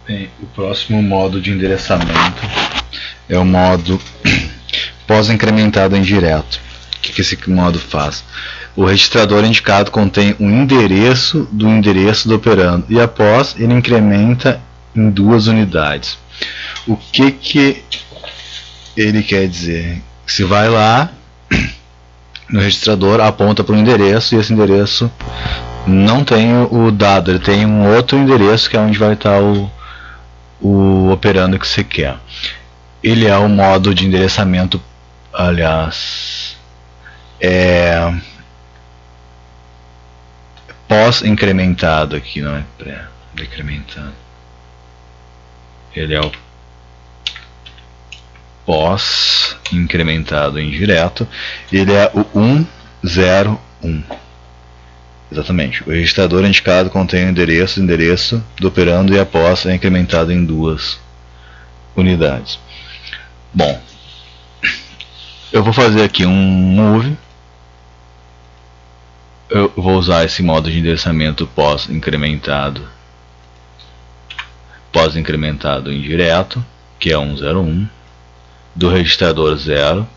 Bem, o próximo modo de endereçamento é o modo pós-incrementado indireto. O que esse modo faz? O registrador indicado contém um endereço do operando e após ele incrementa em 2 unidades. O que ele quer dizer? Se vai lá no registrador, aponta para um endereço e esse endereço não tem o dado, ele tem um outro endereço que é onde vai estar o operando que você quer. Ele é o modo de endereçamento, aliás, pós-incrementado aqui, não é pré-decrementado. Ele é o pós-incrementado indireto. Ele é o 101. Exatamente. O registrador indicado contém o endereço do operando e após é incrementado em 2 unidades. Bom, eu vou fazer aqui um move. Eu vou usar esse modo de endereçamento pós-incrementado indireto, que é 101, do registrador 0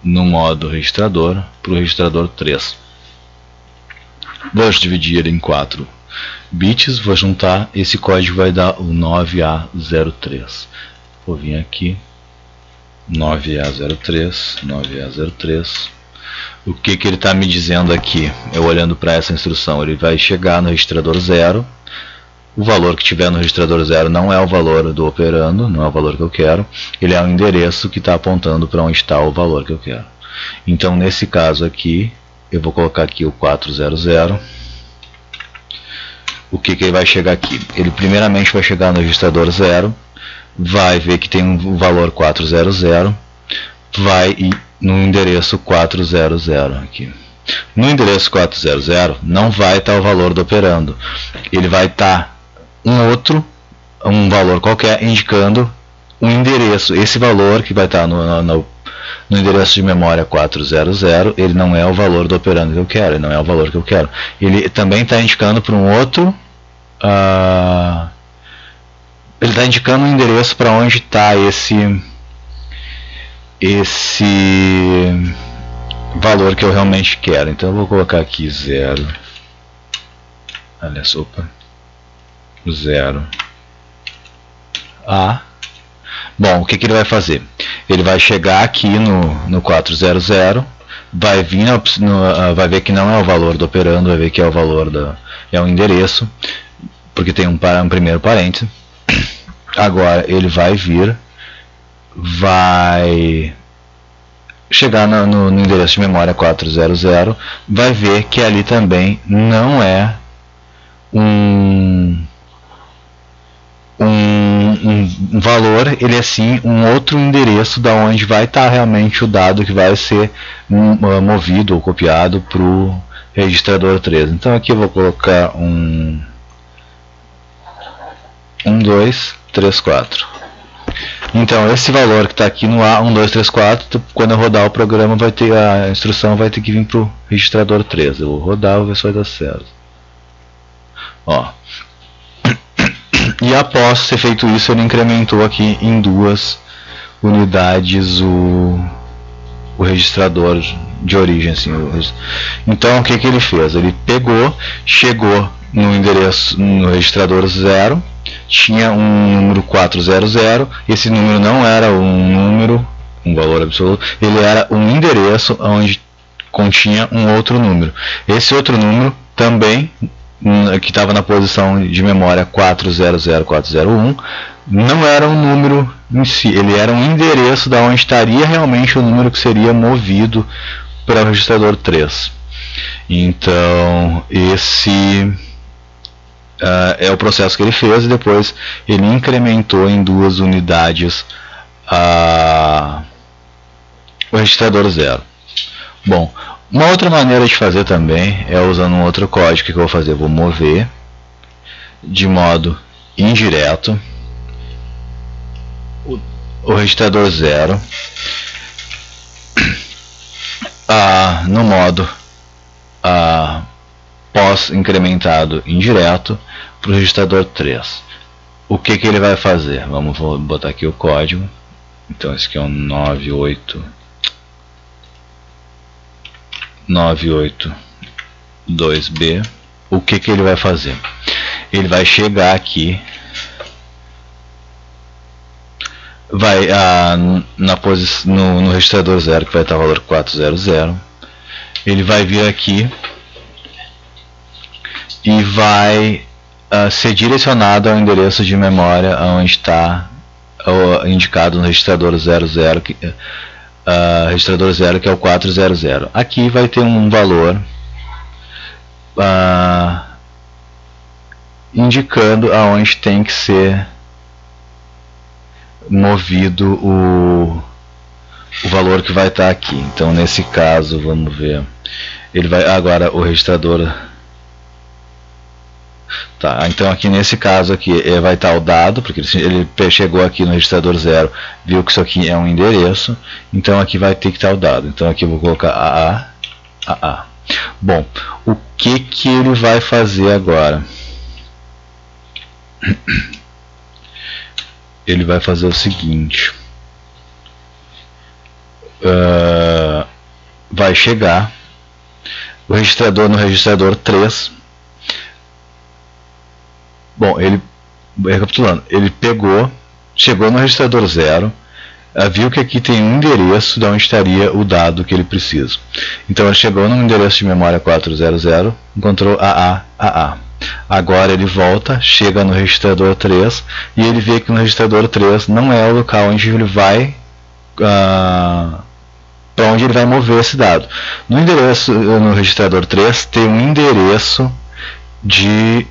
no modo registrador para o registrador 3. Vou dividir ele em 4 bits, vou juntar, esse código vai dar o 9A03. Vou vir aqui, 9A03. O que ele está me dizendo aqui? Eu olhando para essa instrução, ele vai chegar no registrador 0. O valor que tiver no registrador 0 não é o valor do operando, não é o valor que eu quero. Ele é um endereço que está apontando para onde está o valor que eu quero. Então, nesse caso aqui, eu vou colocar aqui o 400. O que ele vai chegar aqui? Ele primeiramente vai chegar no registrador 0, vai ver que tem um valor 400, vai ir no endereço 400 aqui. No endereço 400 não vai estar o valor do operando. Ele vai estar um valor qualquer indicando um endereço. Esse valor que vai estar no endereço de memória 400, ele não é o valor do operando que eu quero, ele não é o valor que eu quero. Ele também está indicando para um outro, ele está indicando um endereço para onde está esse valor que eu realmente quero. Então eu vou colocar aqui 0. Aliás, 0 A. Bom, o que ele vai fazer? Ele vai chegar aqui no 400, vai vir vai ver que não é o valor do operando, vai ver que é o valor é o endereço, porque tem um primeiro parênteses. Agora ele vai vir, vai chegar no endereço de memória 400, vai ver que ali também não é um valor, ele é sim um outro endereço da onde vai estar realmente o dado que vai ser movido ou copiado para o registrador 3. Então aqui eu vou colocar 1234. Então esse valor que está aqui no A1234, quando eu rodar o programa, a instrução vai ter que vir para o registrador 3. Eu vou rodar, vou ver se vai dar certo. Ó. E após ter feito isso, ele incrementou aqui em 2 unidades o registrador de origem. Assim, então o que ele fez? Ele chegou no endereço, no registrador 0, tinha um número 400, esse número não era um valor absoluto, ele era um endereço onde continha um outro número. Esse outro número também, que estava na posição de memória 400401, não era um número em si, ele era um endereço da onde estaria realmente o número que seria movido para o registrador 3. Então esse é o processo que ele fez, e depois ele incrementou em 2 unidades o registrador 0. Bom, uma outra maneira de fazer também é usando um outro código que eu vou fazer. Vou mover de modo indireto o registrador 0 no modo pós-incrementado indireto para o registrador 3. o que que ele vai fazer? Vamos botar aqui o código. Então esse aqui é um 982B. O que que ele vai fazer? Ele vai chegar aqui, vai no registrador 0, que vai estar o valor 400. Ele vai vir aqui e vai ser direcionado ao endereço de memória onde está indicado no registrador 00, registrador 0, que é o 400. Aqui vai ter um valor indicando aonde tem que ser movido o valor que vai estar aqui. Então nesse caso, vamos ver, ele vai agora o registrador. Tá, então aqui nesse caso aqui vai estar o dado, porque ele chegou aqui no registrador 0, viu que isso aqui é um endereço, então aqui vai ter que estar o dado. Então aqui eu vou colocar AA. Bom, o que que ele vai fazer agora? Ele vai fazer o seguinte, vai chegar o registrador no registrador 3. Bom, recapitulando, ele chegou no registrador 0, viu que aqui tem um endereço de onde estaria o dado que ele precisa. Então ele chegou no endereço de memória 400, encontrou AA. Agora ele volta, chega no registrador 3 e ele vê que no registrador 3 não é o local onde ele vai para onde ele vai mover esse dado. No registrador 3 tem um endereço de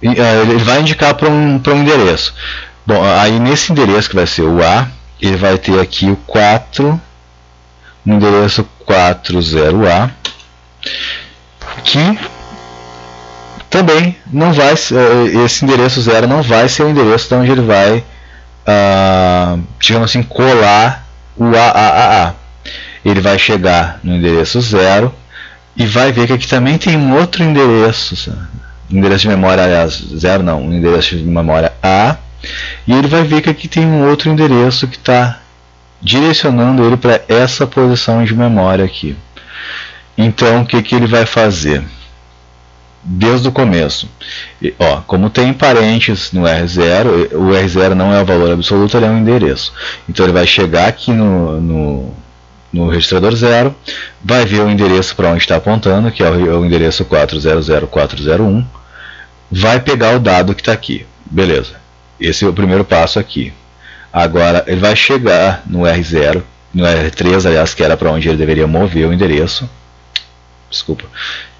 ele vai indicar para um endereço. Bom, aí nesse endereço que vai ser o A, ele vai ter aqui o 4, no endereço 40A, que também não vai, esse endereço 0 não vai ser o endereço de onde ele vai, digamos assim, colar o AAA. Ele vai chegar no endereço 0 e vai ver que aqui também tem um outro endereço, endereço de memória, aliás, 0 não, um endereço de memória A, e ele vai ver que aqui tem um outro endereço que está direcionando ele para essa posição de memória aqui. Então o que que ele vai fazer? Desde o começo, como tem parentes no R0, o R0 não é o valor absoluto, ele é um endereço. Então ele vai chegar aqui no registrador 0, vai ver o endereço para onde está apontando, que é o endereço 400401, vai pegar o dado que está aqui. Beleza, esse é o primeiro passo aqui. Agora ele vai chegar no R0, no R3, aliás, que era para onde ele deveria mover o endereço,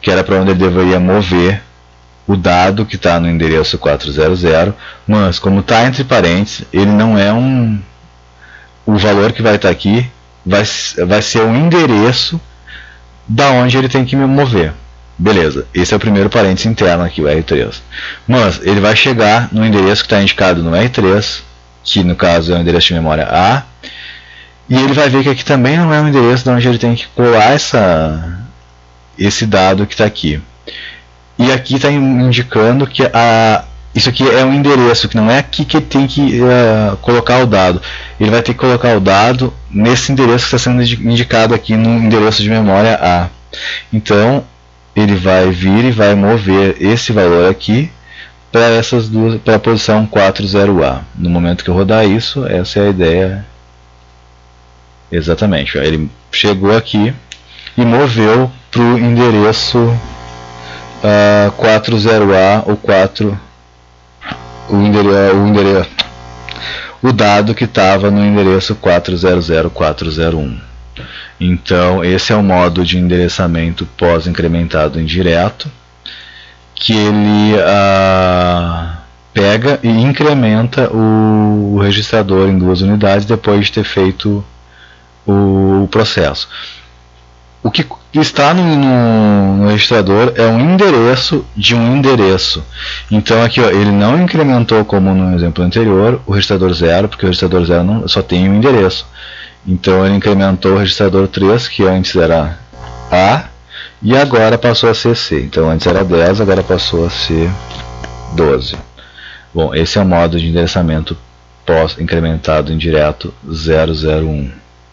que era para onde ele deveria mover o dado que está no endereço 400, mas como está entre parênteses, ele não é o valor que vai estar aqui, vai ser o endereço da onde ele tem que me mover. Beleza, esse é o primeiro parênteses interno aqui, o R3. Mas ele vai chegar no endereço que está indicado no R3, que no caso é o endereço de memória A, e ele vai ver que aqui também não é o endereço de onde ele tem que colar esse dado que está aqui. E aqui está indicando que isso aqui é um endereço, que não é aqui que ele tem que colocar o dado. Ele vai ter que colocar o dado nesse endereço que está sendo indicado aqui no endereço de memória A. Então ele vai vir e vai mover esse valor aqui para a posição 40A. No momento que eu rodar isso, essa é a ideia. Exatamente, ele chegou aqui e moveu para o endereço 40A ou 4, o dado que estava no endereço 400401. Então esse é o modo de endereçamento pós-incrementado indireto, que ele pega e incrementa o registrador em 2 unidades depois de ter feito o processo. O que está no registrador é um endereço de um endereço. Então aqui ele não incrementou como no exemplo anterior o registrador 0, porque o registrador 0 só tem um endereço. Então ele incrementou o registrador 3, que antes era A, e agora passou a ser C. Então antes era 10, agora passou a ser 12. Bom, esse é o modo de endereçamento pós incrementado indireto 001.